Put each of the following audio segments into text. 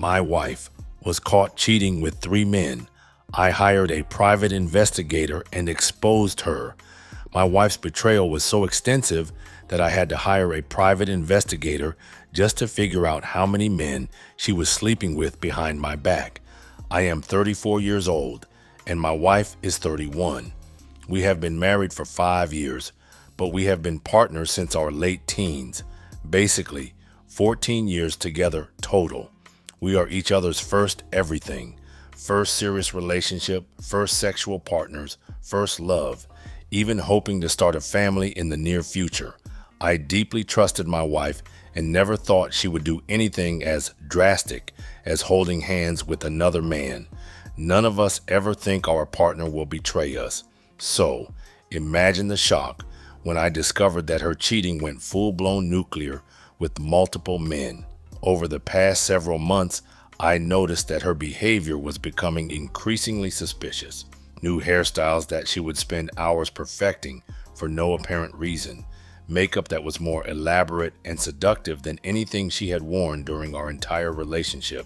My wife was caught cheating with 3 men. I hired a private investigator and exposed her. My wife's betrayal was so extensive that I had to hire a private investigator just to figure out how many men she was sleeping with behind my back. I am 34 years old and my wife is 31. We have been married for 5 years, but we have been partners since our late teens. Basically, 14 years together total. We are each other's first everything. First serious relationship, first sexual partners, first love, even hoping to start a family in the near future. I deeply trusted my wife and never thought she would do anything as drastic as holding hands with another man. None of us ever think our partner will betray us. So, imagine the shock when I discovered that her cheating went full-blown nuclear with multiple men. Over the past several months, I noticed that her behavior was becoming increasingly suspicious. New hairstyles that she would spend hours perfecting for no apparent reason. Makeup that was more elaborate and seductive than anything she had worn during our entire relationship.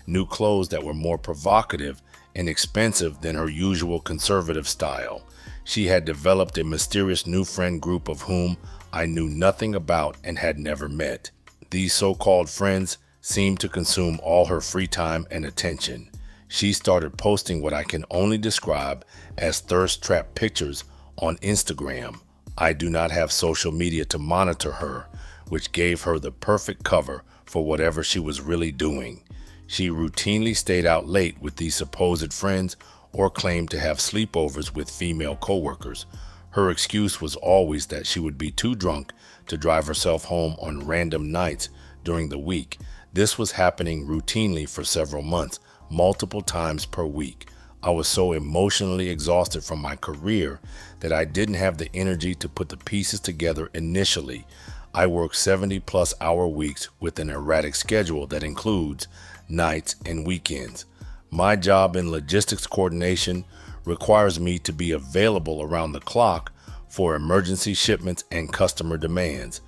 New clothes that were more provocative and expensive than her usual conservative style. She had developed a mysterious new friend group of whom I knew nothing about and had never met. These so-called friends seemed to consume all her free time and attention. She started posting what I can only describe as thirst trap pictures on Instagram. I do not have social media to monitor her, which gave her the perfect cover for whatever she was really doing. She routinely stayed out late with these supposed friends or claimed to have sleepovers with female coworkers. Her excuse was always that she would be too drunk to drive herself home on random nights during the week. This was happening routinely for several months, multiple times per week. I was so emotionally exhausted from my career that I didn't have the energy to put the pieces together initially. I work 70+ hour weeks with an erratic schedule that includes nights and weekends. My job in logistics coordination requires me to be available around the clock for emergency shipments and customer demands.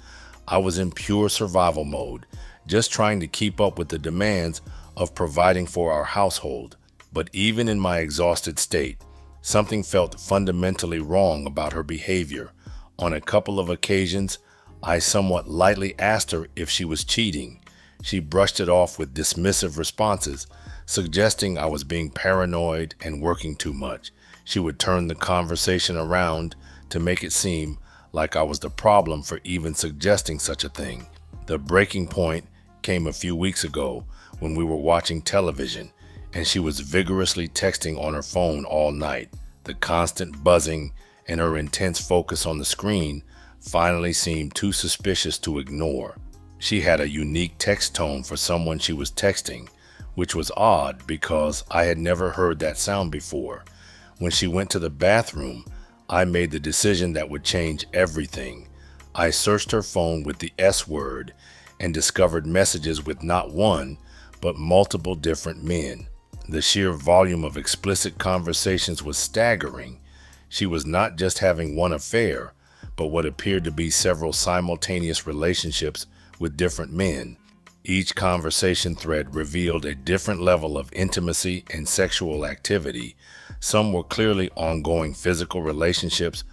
I was in pure survival mode, just trying to keep up with the demands of providing for our household. But even in my exhausted state, something felt fundamentally wrong about her behavior. On a couple of occasions, I somewhat lightly asked her if she was cheating. She brushed it off with dismissive responses, suggesting I was being paranoid and working too much. She would turn the conversation around to make it seem like I was the problem for even suggesting such a thing. The breaking point came a few weeks ago when we were watching television and she was vigorously texting on her phone all night. The constant buzzing and her intense focus on the screen finally seemed too suspicious to ignore. She had a unique text tone for someone she was texting, which was odd because I had never heard that sound before. When she went to the bathroom, I made the decision that would change everything. I searched her phone with the S word and discovered messages with not one, but multiple different men. The sheer volume of explicit conversations was staggering. She was not just having one affair, but what appeared to be several simultaneous relationships with different men. Each conversation thread revealed a different level of intimacy and sexual activity. Some were clearly ongoing physical relationships,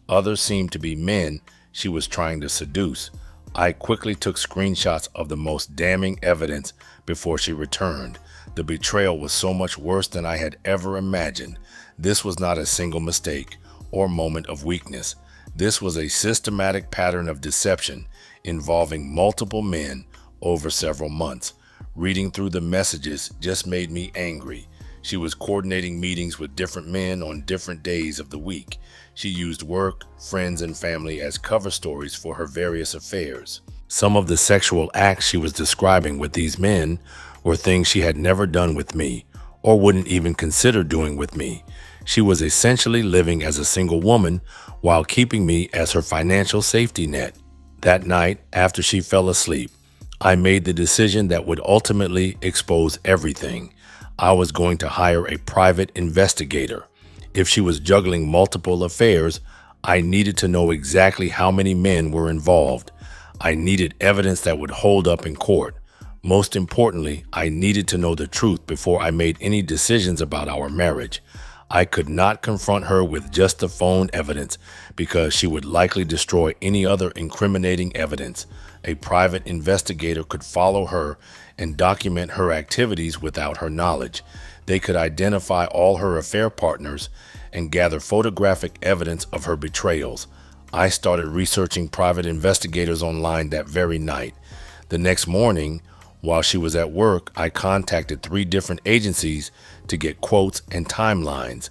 others seemed to be men she was trying to seduce. I quickly took screenshots of the most damning evidence before she returned. The betrayal was so much worse than I had ever imagined. This was not a single mistake or moment of weakness. This was a systematic pattern of deception involving multiple men over several months. Reading through the messages just made me angry. She was coordinating meetings with different men on different days of the week. She used work, friends, and family as cover stories for her various affairs. Some of the sexual acts she was describing with these men were things she had never done with me or wouldn't even consider doing with me. She was essentially living as a single woman while keeping me as her financial safety net. That night, after she fell asleep, I made the decision that would ultimately expose everything. I was going to hire a private investigator. If she was juggling multiple affairs, I needed to know exactly how many men were involved. I needed evidence that would hold up in court. Most importantly, I needed to know the truth before I made any decisions about our marriage. I could not confront her with just the phone evidence because she would likely destroy any other incriminating evidence. A private investigator could follow her and document her activities without her knowledge. They could identify all her affair partners and gather photographic evidence of her betrayals. I started researching private investigators online that very night. The next morning, while she was at work, I contacted 3 different agencies to get quotes and timelines.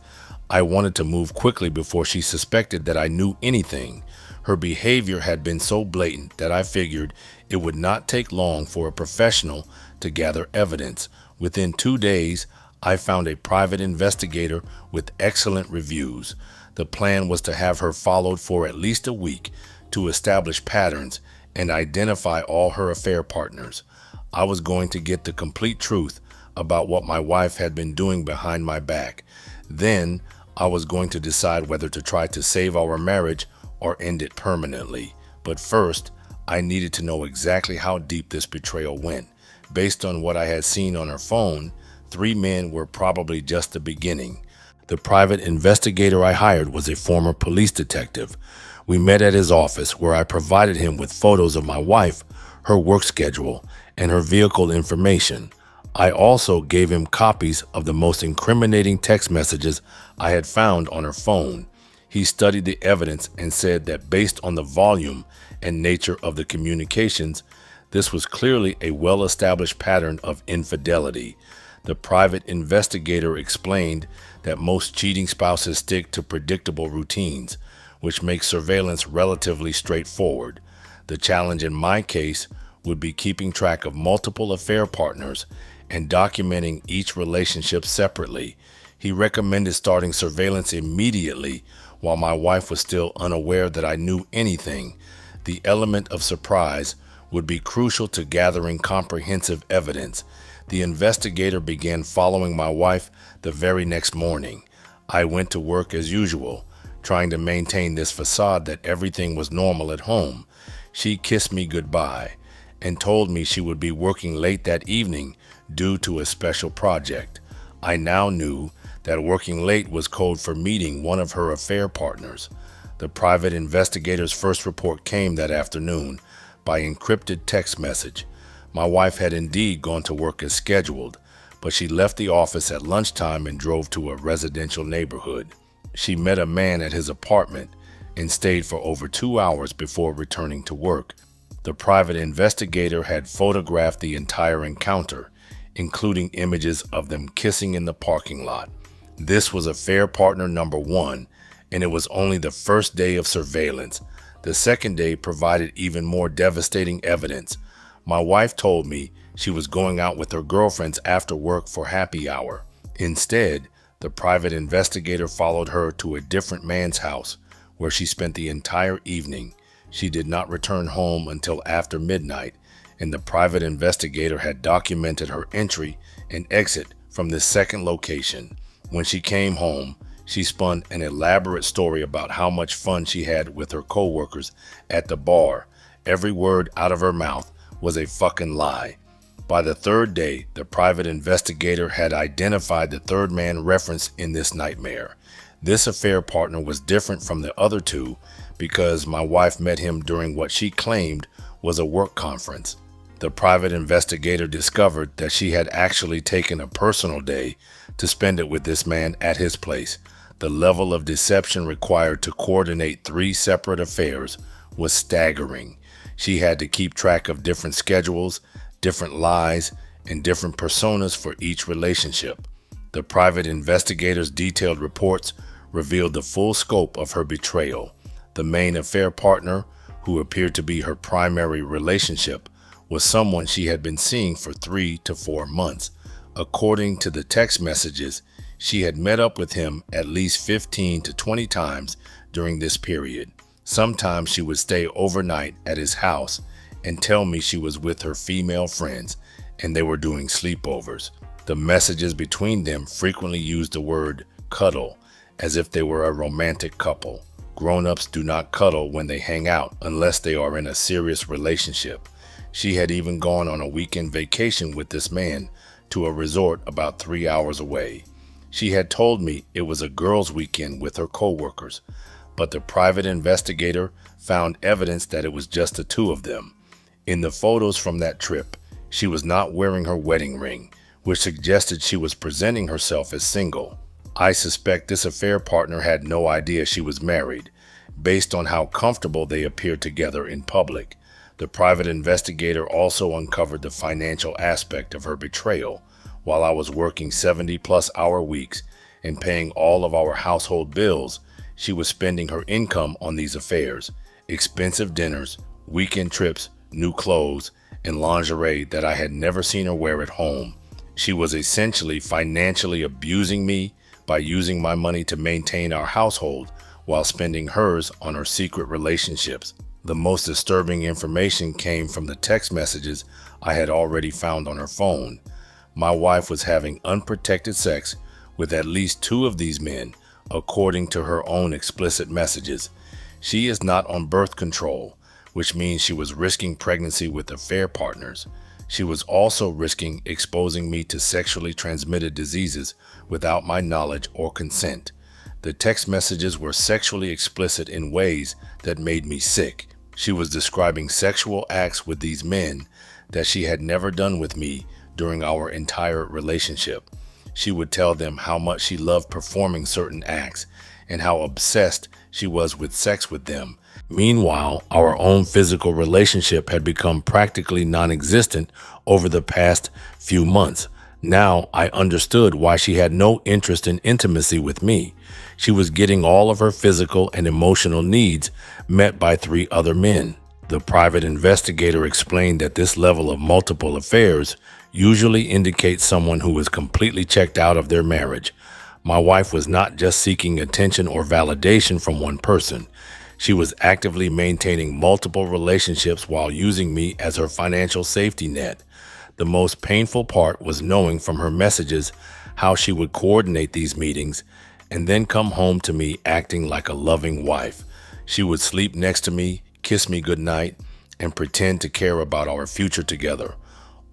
I wanted to move quickly before she suspected that I knew anything. Her behavior had been so blatant that I figured it would not take long for a professional to gather evidence. Within 2 days, I found a private investigator with excellent reviews. The plan was to have her followed for at least a week to establish patterns and identify all her affair partners. I was going to get the complete truth about what my wife had been doing behind my back. Then I was going to decide whether to try to save our marriage or end it permanently. But first, I needed to know exactly how deep this betrayal went. Based on what I had seen on her phone, 3 men were probably just the beginning. The private investigator I hired was a former police detective. We met at his office where I provided him with photos of my wife, her work schedule, and her vehicle information. I also gave him copies of the most incriminating text messages I had found on her phone. He studied the evidence and said that based on the volume and nature of the communications, this was clearly a well-established pattern of infidelity. The private investigator explained that most cheating spouses stick to predictable routines, which makes surveillance relatively straightforward. The challenge in my case would be keeping track of multiple affair partners and documenting each relationship separately. He recommended starting surveillance immediately while my wife was still unaware that I knew anything. The element of surprise would be crucial to gathering comprehensive evidence. The investigator began following my wife the very next morning. I went to work as usual, trying to maintain this facade that everything was normal at home. She kissed me goodbye and told me she would be working late that evening due to a special project. I now knew that working late was code for meeting one of her affair partners. The private investigator's first report came that afternoon by encrypted text message. My wife had indeed gone to work as scheduled, but she left the office at lunchtime and drove to a residential neighborhood. She met a man at his apartment and stayed for over 2 hours before returning to work. The private investigator had photographed the entire encounter, including images of them kissing in the parking lot. This was affair partner number 1, and it was only the first day of surveillance. The second day provided even more devastating evidence. My wife told me she was going out with her girlfriends after work for happy hour. Instead, the private investigator followed her to a different man's house, where she spent the entire evening. She did not return home until after midnight, and the private investigator had documented her entry and exit from this second location. When she came home, she spun an elaborate story about how much fun she had with her coworkers at the bar. Every word out of her mouth was a fucking lie. By the third day, the private investigator had identified the third man referenced in this nightmare. This affair partner was different from the other 2 because my wife met him during what she claimed was a work conference. The private investigator discovered that she had actually taken a personal day to spend it with this man at his place. The level of deception required to coordinate 3 separate affairs was staggering. She had to keep track of different schedules, different lies, and different personas for each relationship. The private investigator's detailed reports revealed the full scope of her betrayal. The main affair partner, who appeared to be her primary relationship, was someone she had been seeing for 3 to 4 months. According to the text messages, she had met up with him at least 15 to 20 times during this period. Sometimes she would stay overnight at his house and tell me she was with her female friends and they were doing sleepovers. The messages between them frequently used the word cuddle, as if they were a romantic couple. Grown-ups do not cuddle when they hang out unless they are in a serious relationship. She had even gone on a weekend vacation with this man to a resort about 3 hours away. She had told me it was a girls' weekend with her coworkers, but the private investigator found evidence that it was just the two of them. In the photos from that trip, she was not wearing her wedding ring, which suggested she was presenting herself as single. I suspect this affair partner had no idea she was married, based on how comfortable they appeared together in public. The private investigator also uncovered the financial aspect of her betrayal. While I was working 70-plus-hour weeks and paying all of our household bills, she was spending her income on these affairs, expensive dinners, weekend trips, new clothes, and lingerie that I had never seen her wear at home. She was essentially financially abusing me by using my money to maintain our household while spending hers on her secret relationships. The most disturbing information came from the text messages I had already found on her phone. My wife was having unprotected sex with at least two of these men, according to her own explicit messages. She is not on birth control, which means she was risking pregnancy with affair partners. She was also risking exposing me to sexually transmitted diseases without my knowledge or consent. The text messages were sexually explicit in ways that made me sick. She was describing sexual acts with these men that she had never done with me during our entire relationship. She would tell them how much she loved performing certain acts and how obsessed she was with sex with them. Meanwhile, our own physical relationship had become practically non-existent over the past few months. Now I understood why she had no interest in intimacy with me. She was getting all of her physical and emotional needs met by three other men. The private investigator explained that this level of multiple affairs usually indicates someone who is completely checked out of their marriage. My wife was not just seeking attention or validation from one person. She was actively maintaining multiple relationships while using me as her financial safety net. The most painful part was knowing from her messages how she would coordinate these meetings and then come home to me acting like a loving wife. She would sleep next to me, kiss me goodnight, and pretend to care about our future together,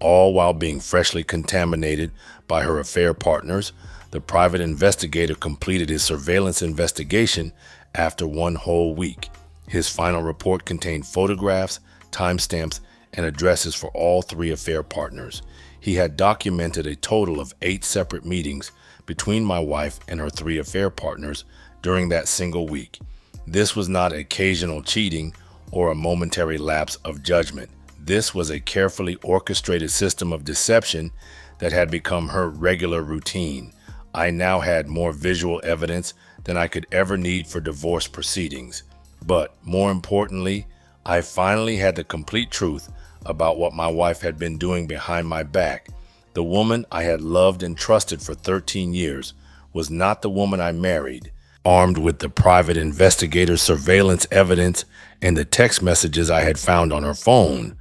all while being freshly contaminated by her affair partners. The private investigator completed his surveillance investigation after one whole week. His final report contained photographs, timestamps, and addresses for all three affair partners. He had documented a total of 8 separate meetings between my wife and her 3 affair partners during that single week. This was not occasional cheating or a momentary lapse of judgment. This was a carefully orchestrated system of deception that had become her regular routine. I now had more visual evidence than I could ever need for divorce proceedings. But more importantly, I finally had the complete truth about what my wife had been doing behind my back. The woman I had loved and trusted for 13 years was not the woman I married. Armed with the private investigator's surveillance evidence and the text messages I had found on her phone,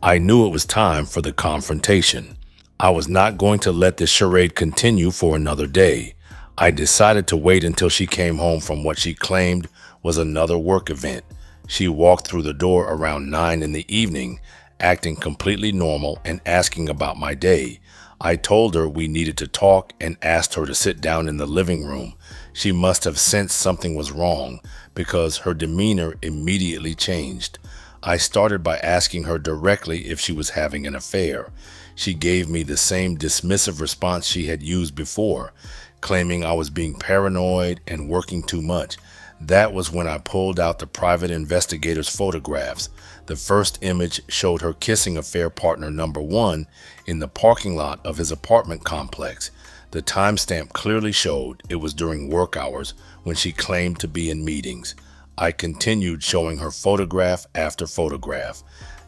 I knew it was time for the confrontation. I was not going to let this charade continue for another day. I decided to wait until she came home from what she claimed was another work event. She walked through the door around 9 in the evening, acting completely normal and asking about my day. I told her we needed to talk and asked her to sit down in the living room. She must have sensed something was wrong because her demeanor immediately changed. I started by asking her directly if she was having an affair. She gave me the same dismissive response she had used before, claiming I was being paranoid and working too much. That was when I pulled out the private investigator's photographs. The first image showed her kissing affair partner number 1 in the parking lot of his apartment complex. The timestamp clearly showed it was during work hours when she claimed to be in meetings. I continued showing her photograph after photograph,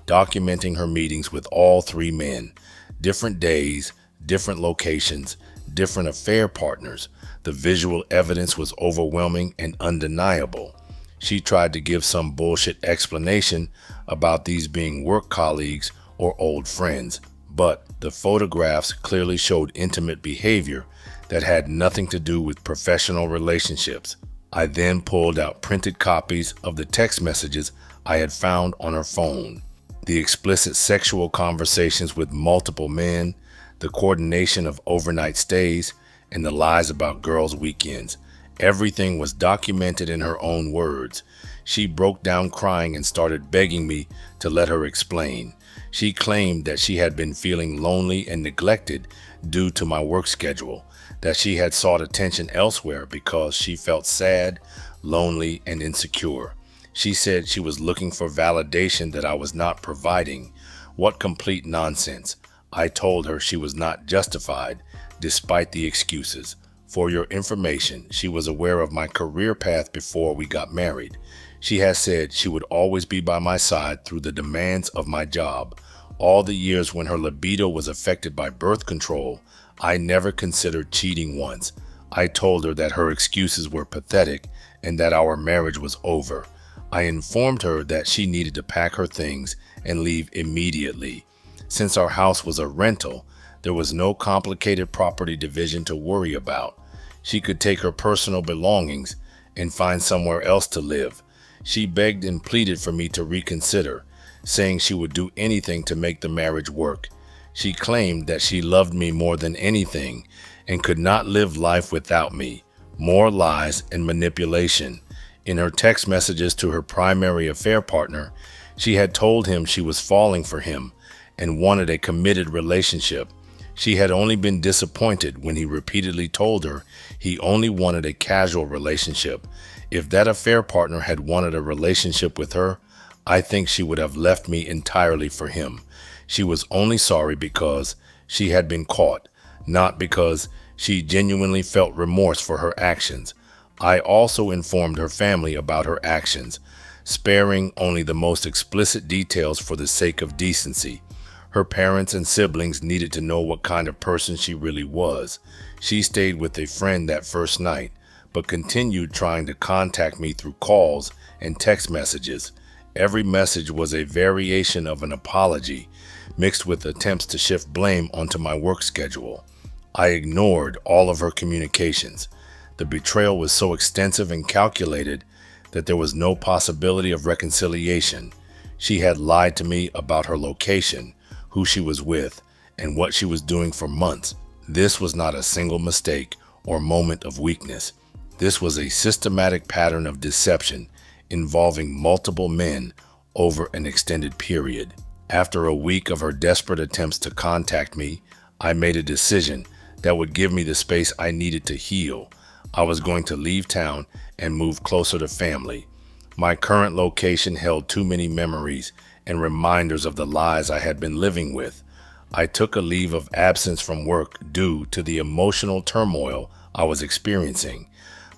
documenting her meetings with all 3 men. Different days, different locations, different affair partners. The visual evidence was overwhelming and undeniable. She tried to give some bullshit explanation about these being work colleagues or old friends, but the photographs clearly showed intimate behavior that had nothing to do with professional relationships. I then pulled out printed copies of the text messages I had found on her phone. The explicit sexual conversations with multiple men, the coordination of overnight stays, and the lies about girls' weekends. Everything was documented in her own words. She broke down crying and started begging me to let her explain. She claimed that she had been feeling lonely and neglected due to my work schedule, that she had sought attention elsewhere because she felt sad, lonely, and insecure. She said she was looking for validation that I was not providing. What complete nonsense. I told her she was not justified, despite the excuses. For your information, she was aware of my career path before we got married. She has said she would always be by my side through the demands of my job. All the years when her libido was affected by birth control, I never considered cheating once. I told her that her excuses were pathetic and that our marriage was over. I informed her that she needed to pack her things and leave immediately. Since our house was a rental, there was no complicated property division to worry about. She could take her personal belongings and find somewhere else to live. She begged and pleaded for me to reconsider, saying she would do anything to make the marriage work. She claimed that she loved me more than anything and could not live life without me. More lies and manipulation. In her text messages to her primary affair partner, she had told him she was falling for him and wanted a committed relationship. She had only been disappointed when he repeatedly told her he only wanted a casual relationship. If that affair partner had wanted a relationship with her, I think she would have left me entirely for him. She was only sorry because she had been caught, not because she genuinely felt remorse for her actions. I also informed her family about her actions, sparing only the most explicit details for the sake of decency. Her parents and siblings needed to know what kind of person she really was. She stayed with a friend that first night, but continued trying to contact me through calls and text messages. Every message was a variation of an apology, mixed with attempts to shift blame onto my work schedule. I ignored all of her communications. The betrayal was so extensive and calculated that there was no possibility of reconciliation. She had lied to me about her location, who she was with, and what she was doing for months. This was not a single mistake or moment of weakness. This was a systematic pattern of deception involving multiple men over an extended period. After a week of her desperate attempts to contact me, I made a decision that would give me the space I needed to heal. I was going to leave town and move closer to family. My current location held too many memories and reminders of the lies I had been living with. I took a leave of absence from work due to the emotional turmoil I was experiencing.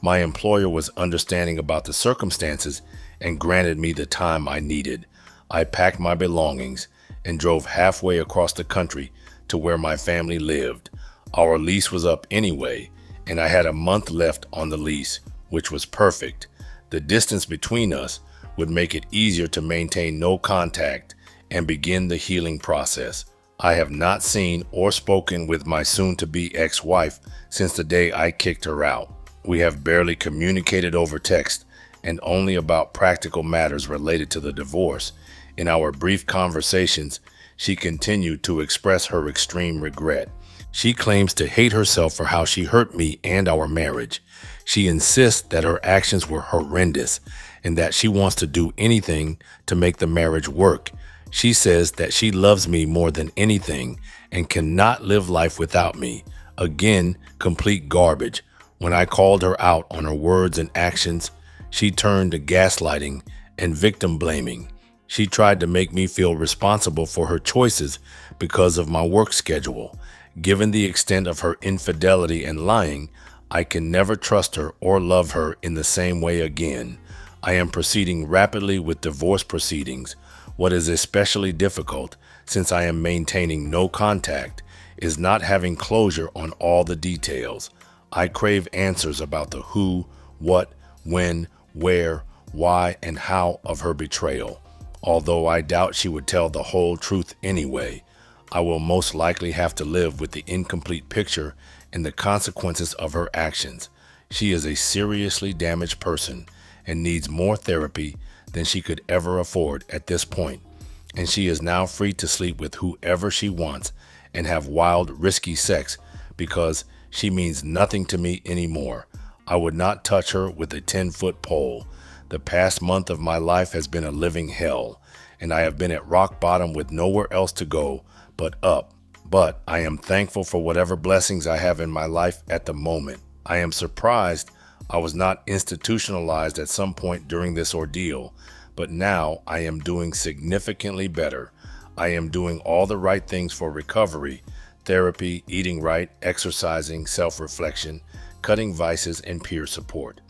My employer was understanding about the circumstances and granted me the time I needed. I packed my belongings and drove halfway across the country to where my family lived. Our lease was up anyway, and I had a month left on the lease, which was perfect. The distance between us would make it easier to maintain no contact and begin the healing process. I have not seen or spoken with my soon-to-be ex-wife since the day I kicked her out. We have barely communicated over text and only about practical matters related to the divorce. In our brief conversations, she continued to express her extreme regret. She claims to hate herself for how she hurt me and our marriage. She insists that her actions were horrendous and that she wants to do anything to make the marriage work. She says that she loves me more than anything and cannot live life without me. Again, complete garbage. When I called her out on her words and actions, she turned to gaslighting and victim blaming. She tried to make me feel responsible for her choices because of my work schedule. Given the extent of her infidelity and lying, I can never trust her or love her in the same way again. I am proceeding rapidly with divorce proceedings. What is especially difficult, since I am maintaining no contact, is not having closure on all the details. I crave answers about the who, what, when, where, why, and how of her betrayal. Although I doubt she would tell the whole truth anyway, I will most likely have to live with the incomplete picture and the consequences of her actions. She is a seriously damaged person and needs more therapy than she could ever afford at this point. and she is now free to sleep with whoever she wants and have wild, risky sex because she means nothing to me anymore. I would not touch her with a 10-foot pole. The past month of my life has been a living hell, and I have been at rock bottom with nowhere else to go but up. But I am thankful for whatever blessings I have in my life at the moment. I am surprised I was not institutionalized at some point during this ordeal, but now I am doing significantly better. I am doing all the right things for recovery: therapy, eating right, exercising, self-reflection, cutting vices, and peer support.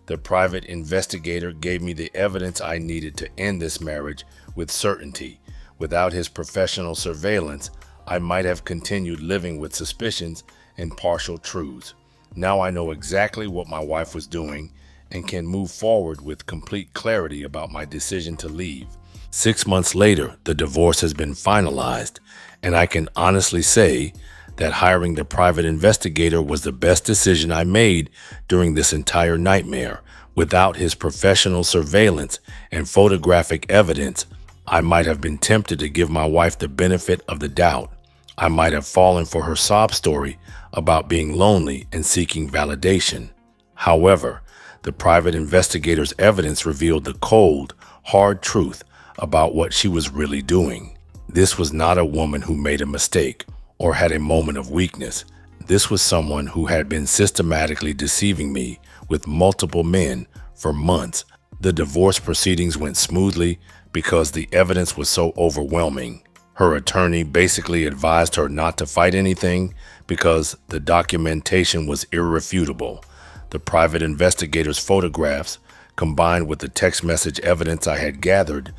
The private investigator gave me the evidence I needed to end this marriage with certainty. Without his professional surveillance, I might have continued living with suspicions and partial truths. Now I know exactly what my wife was doing and can move forward with complete clarity about my decision to leave. 6 months later, the divorce has been finalized, and I can honestly say that hiring the private investigator was the best decision I made during this entire nightmare. Without his professional surveillance and photographic evidence, I might have been tempted to give my wife the benefit of the doubt. I might have fallen for her sob story about being lonely and seeking validation. However, the private investigator's evidence revealed the cold, hard truth about what she was really doing. This was not a woman who made a mistake or had a moment of weakness. This was someone who had been systematically deceiving me with multiple men for months. The divorce proceedings went smoothly because the evidence was so overwhelming. Her attorney basically advised her not to fight anything because the documentation was irrefutable. The private investigator's photographs, combined with the text message evidence I had gathered,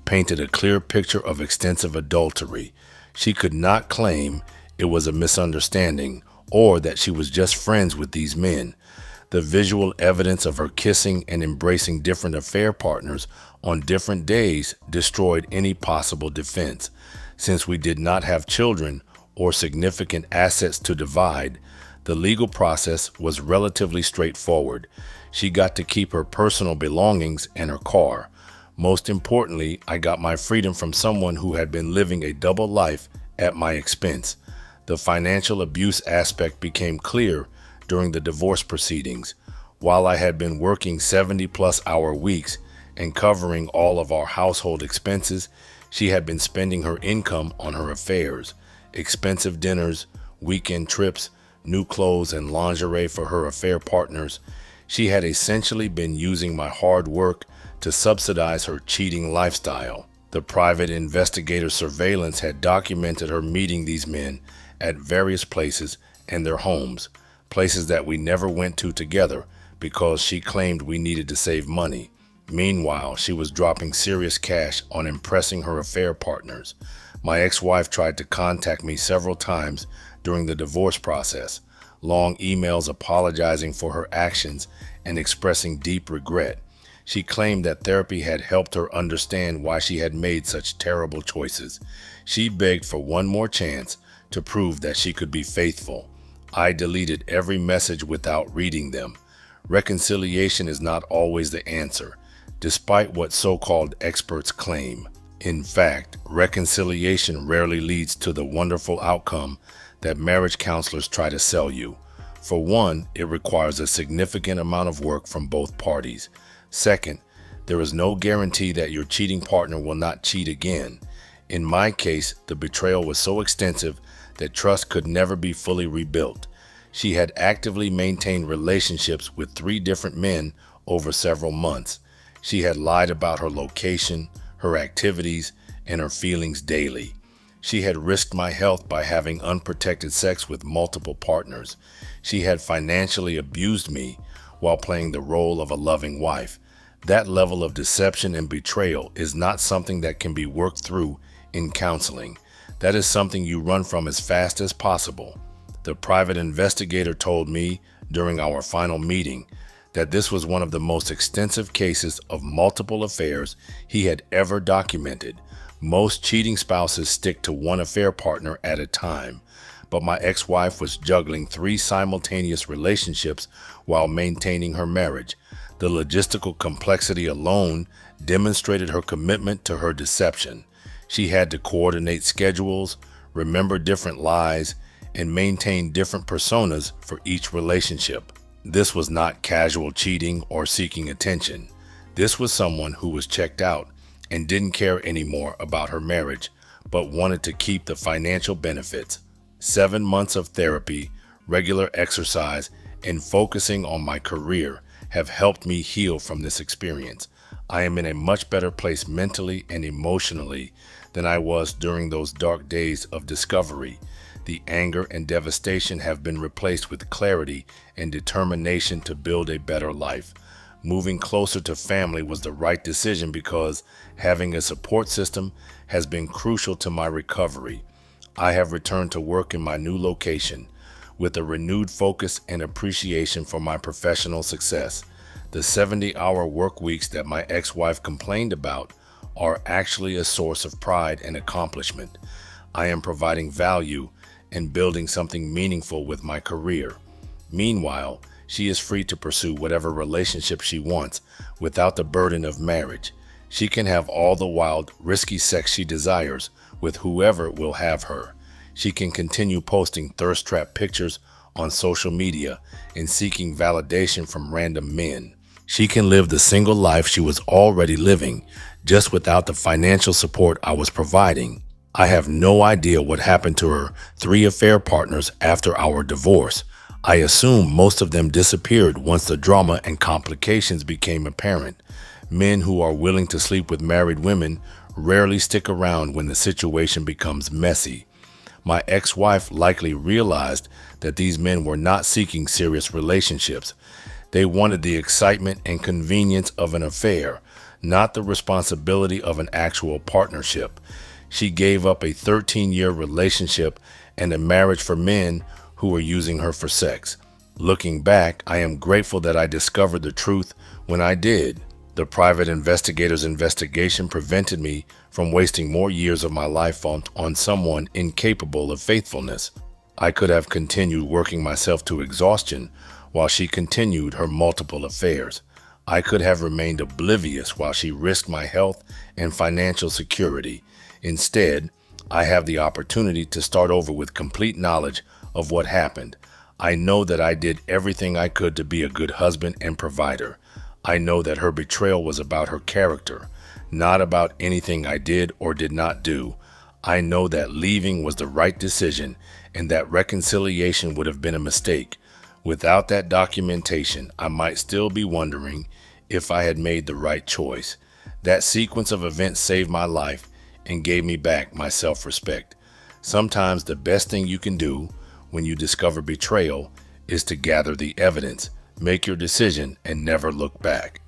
painted a clear picture of extensive adultery. She could not claim it was a misunderstanding or that she was just friends with these men. The visual evidence of her kissing and embracing different affair partners on different days destroyed any possible defense. Since we did not have children or significant assets to divide, the legal process was relatively straightforward. She got to keep her personal belongings and her car. Most importantly, I got my freedom from someone who had been living a double life at my expense. The financial abuse aspect became clear during the divorce proceedings. While I had been working 70-plus-hour weeks and covering all of our household expenses, she had been spending her income on her affairs: expensive dinners, weekend trips, new clothes, and lingerie for her affair partners. She had essentially been using my hard work to subsidize her cheating lifestyle. The private investigator surveillance had documented her meeting these men at various places and their homes, places that we never went to together because she claimed we needed to save money. Meanwhile, she was dropping serious cash on impressing her affair partners. My ex-wife tried to contact me several times during the divorce process, long emails apologizing for her actions and expressing deep regret. She claimed that therapy had helped her understand why she had made such terrible choices. She begged for one more chance to prove that she could be faithful. I deleted every message without reading them. Reconciliation is not always the answer, despite what so-called experts claim. In fact, reconciliation rarely leads to the wonderful outcome that marriage counselors try to sell you. For one, it requires a significant amount of work from both parties. Second, there is no guarantee that your cheating partner will not cheat again. In my case, the betrayal was so extensive that trust could never be fully rebuilt. She had actively maintained relationships with 3 different men over several months. She had lied about her location, her activities, and her feelings daily. She had risked my health by having unprotected sex with multiple partners. She had financially abused me while playing the role of a loving wife. That level of deception and betrayal is not something that can be worked through in counseling. That is something you run from as fast as possible. The private investigator told me during our final meeting that this was one of the most extensive cases of multiple affairs he had ever documented. Most cheating spouses stick to one affair partner at a time, but my ex-wife was juggling 3 simultaneous relationships while maintaining her marriage. The logistical complexity alone demonstrated her commitment to her deception. She had to coordinate schedules, remember different lies, and maintain different personas for each relationship. This was not casual cheating or seeking attention. This was someone who was checked out and didn't care anymore about her marriage, but wanted to keep the financial benefits. 7 months of therapy, regular exercise, and focusing on my career have helped me heal from this experience. I am in a much better place mentally and emotionally than I was during those dark days of discovery. The anger and devastation have been replaced with clarity and determination to build a better life. Moving closer to family was the right decision because having a support system has been crucial to my recovery. I have returned to work in my new location with a renewed focus and appreciation for my professional success. The 70-hour work weeks that my ex-wife complained about are actually a source of pride and accomplishment. I am providing value and building something meaningful with my career. Meanwhile, she is free to pursue whatever relationship she wants without the burden of marriage. She can have all the wild, risky sex she desires with whoever will have her. She can continue posting thirst-trap pictures on social media and seeking validation from random men. She can live the single life she was already living, just without the financial support I was providing. I have no idea what happened to her 3 affair partners after our divorce. I assume most of them disappeared once the drama and complications became apparent. Men who are willing to sleep with married women rarely stick around when the situation becomes messy. My ex-wife likely realized that these men were not seeking serious relationships. They wanted the excitement and convenience of an affair, not the responsibility of an actual partnership. She gave up a 13-year relationship and a marriage for men who were using her for sex. Looking back, I am grateful that I discovered the truth when I did. The private investigator's investigation prevented me from wasting more years of my life on someone incapable of faithfulness. I could have continued working myself to exhaustion while she continued her multiple affairs. I could have remained oblivious while she risked my health and financial security. Instead, I have the opportunity to start over with complete knowledge of what happened. I know that I did everything I could to be a good husband and provider. I know that her betrayal was about her character, not about anything I did or did not do. I know that leaving was the right decision and that reconciliation would have been a mistake. Without that documentation, I might still be wondering if I had made the right choice. That sequence of events saved my life and gave me back my self-respect. Sometimes the best thing you can do when you discover betrayal is to gather the evidence, make your decision, and never look back.